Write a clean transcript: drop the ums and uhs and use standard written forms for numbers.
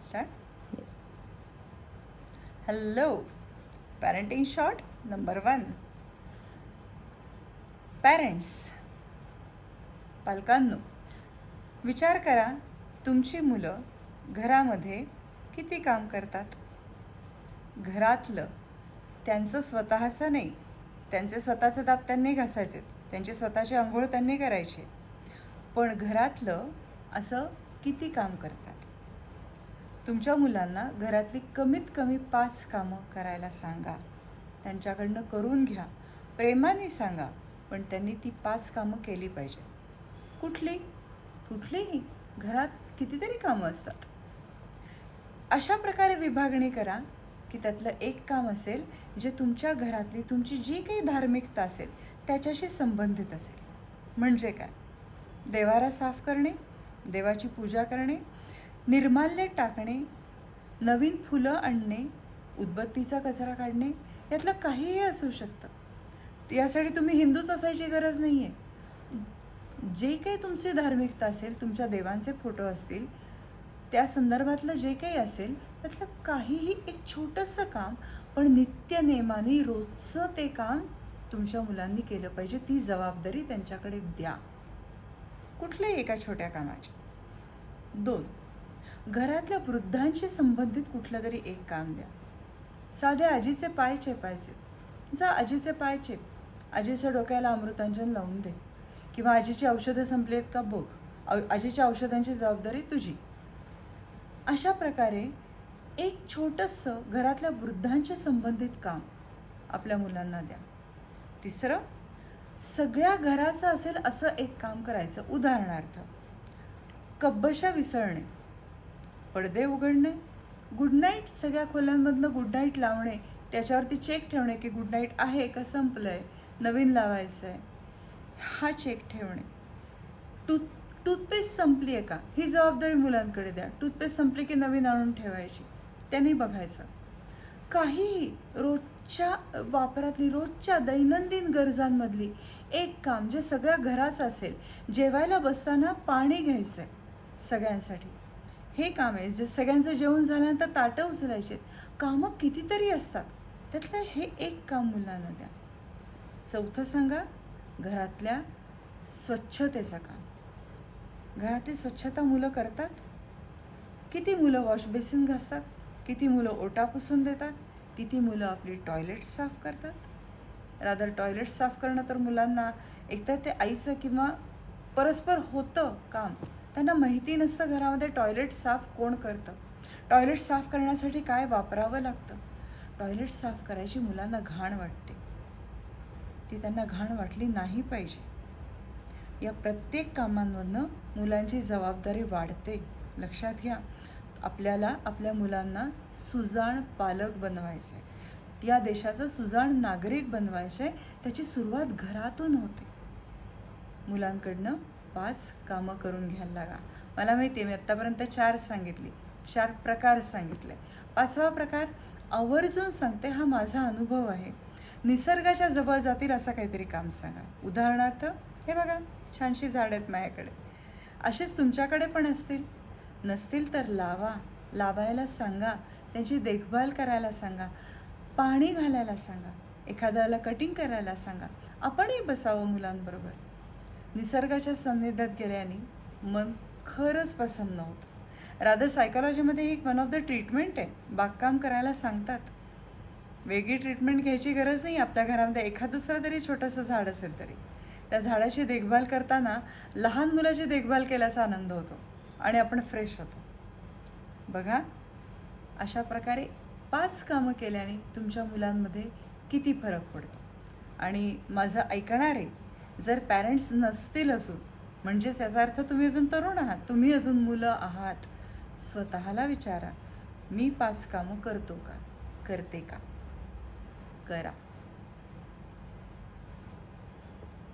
Start. Yes. Hello. Parenting shot number 1. Parents. पालकांनो, विचार करा, तुमची मुलं घरामध्ये किती काम करतात. घरातलं त्यांचं स्वतःचं नाही, त्यांचे स्वतःचे दात त्यांनी घासायचे, त्यांची स्वतःची आंघोळ त्यांनी करायची, पण घरातलं असं किती काम करतात. तुमच्या मुलांना घरातली कमीत कमी 5 कामं करायला सांगा. त्यांच्याकडनं करून घ्या, प्रेमाने सांगा, पण त्यांनी ती 5 कामं केली पाहिजे. कुठलीही घरात कितीतरी कामं असतात. अशा प्रकारे विभागणी करा की त्यातलं एक काम असेल जे तुमच्या घरातली तुमची जी काही धार्मिकता असेल त्याच्याशी संबंधित असेल. म्हणजे काय? देवारा साफ करणे, देवाची पूजा करणे, निर्माल्य टाकणे, नवीन फुलं आणणे, उदबत्तीचा कचरा काढणे, यातलं काहीही असू शकतं. यासाठी तुम्ही हिंदूच असायची गरज नाही आहे. जे काही तुमची धार्मिकता असेल, तुमच्या देवांचे फोटो असतील, त्या संदर्भातलं जे काही असेल त्यातलं काहीही एक छोटंसं काम, पण नित्यनेमाने रोजचं ते काम तुमच्या मुलांनी केलं पाहिजे. ती जबाबदारी त्यांच्याकडे द्या, कुठल्याही एका छोट्या कामाची. 2. घरातल्या वृद्धांशी संबंधित कुठलं तरी एक काम द्या. साध्या आजीचे पाय चेपायचे, जा आजीचे पाय चेप, आजीच्या डोक्याला अमृतांजन लावून दे, किंवा आजीची औषधं संपली आहेत का बघ, आजीच्या औषधांची जबाबदारी तुझी. अशा प्रकारे एक छोटंसं घरातल्या वृद्धांशी संबंधित काम आपल्या मुलांना द्या. 3. सगळ्या घराचं असेल असं एक काम करायचं. उदाहरणार्थ, कब्बशा विसरणे, पडदे उघडणे, गुड नाईट सगळ्या खोल्यांमधनं गुड नाईट लावणे, त्याच्यावरती चेक ठेवणे की गुड नाईट आहे का संपलं आहे, नवीन लावायचं आहे, हा चेक ठेवणे. टूथपेस्ट संपली आहे का, ही जबाबदारी मुलांकडे द्या. टूथपेस्ट संपली की नवीन आणून ठेवायची, त्यांनी बघायचं. काहीही रोजच्या वापरातली, रोजच्या दैनंदिन गरजांमधली एक काम जे सगळ्या घराचं असेल. जेवायला बसताना पाणी घ्यायचं आहे सगळ्यांसाठी, हे काम आहे. जे सगळ्यांचं जेवण झाल्यानंतर ताटं उचलायचे, कामं कितीतरी असतात, त्यातलं हे एक काम मुलांना द्या. 4. सांगा, घरातल्या स्वच्छतेचं काम. घरातली स्वच्छता मुलं करतात. किती मुलं वॉश बेसिन घासतात, किती मुलं ओटा पुसून देतात, किती मुलं आपली टॉयलेट साफ करतात. रादर टॉयलेट साफ करणं तर मुलांना एकतर ते आईचं किंवा परस्पर होतं काम, त्यांना माहिती नसतं घरामध्ये टॉयलेट साफ कोण करतं, टॉयलेट साफ करण्यासाठी काय वापरावं लागतं. टॉयलेट साफ करायची मुलांना घाण वाटते, ती त्यांना घाण वाटली नाही पाहिजे. या प्रत्येक कामांमधनं मुलांची जबाबदारी वाढते. लक्षात घ्या, आपल्याला आपल्या मुलांना सुजाण पालक बनवायचं आहे, या देशाचं सुजाण नागरिक बनवायचं आहे. त्याची सुरुवात घरातून होते. मुलांकडनं 5 कामं करून घ्यायला लागा. मला माहिती आहे, मी आत्तापर्यंत 4 सांगितली, 4 प्रकार सांगितले. 5वा प्रकार आवर्जून सांगते, हा माझा अनुभव आहे. निसर्गाच्या जवळ जातील असं काहीतरी काम सांगा. उदाहरणार्थ, हे बघा छानशी झाडं आहेत माझ्याकडे, असेच तुमच्याकडे पण असतील. नसतील तर लावायला सांगा, त्यांची देखभाल करायला सांगा, पाणी घालायला सांगा, एखाद्याला कटिंग करायला सांगा. आपणही बसावं मुलांबरोबर. निसर्गाच्या सान्निध्यात गेल्याने मन खरंच प्रसन्न होतं. रादर सायकॉलॉजीमध्ये एक वन ऑफ द ट्रीटमेंट आहे, बागकाम करायला सांगतात. वेगळी ट्रीटमेंट घ्यायची गरज नाही. आपल्या घरामध्ये एखाद दुसरं तरी छोटंसं झाड असेल तरी त्या झाडाची देखभाल करताना लहान मुलाची देखभाल केल्याचा आनंद होतो आणि आपण फ्रेश होतो. बघा, अशा प्रकारे 5 कामं केल्याने तुमच्या मुलांमध्ये किती फरक पडतो. आणि माझं ऐकणारे जर पॅरेंट्स नसतील अजून, म्हणजेच याचा अर्थ तुम्ही अजून तरुण आहात, तुम्ही अजून मुलं आहात. स्वतःला विचारा, मी 5 कामं करतो का, करते का? करा.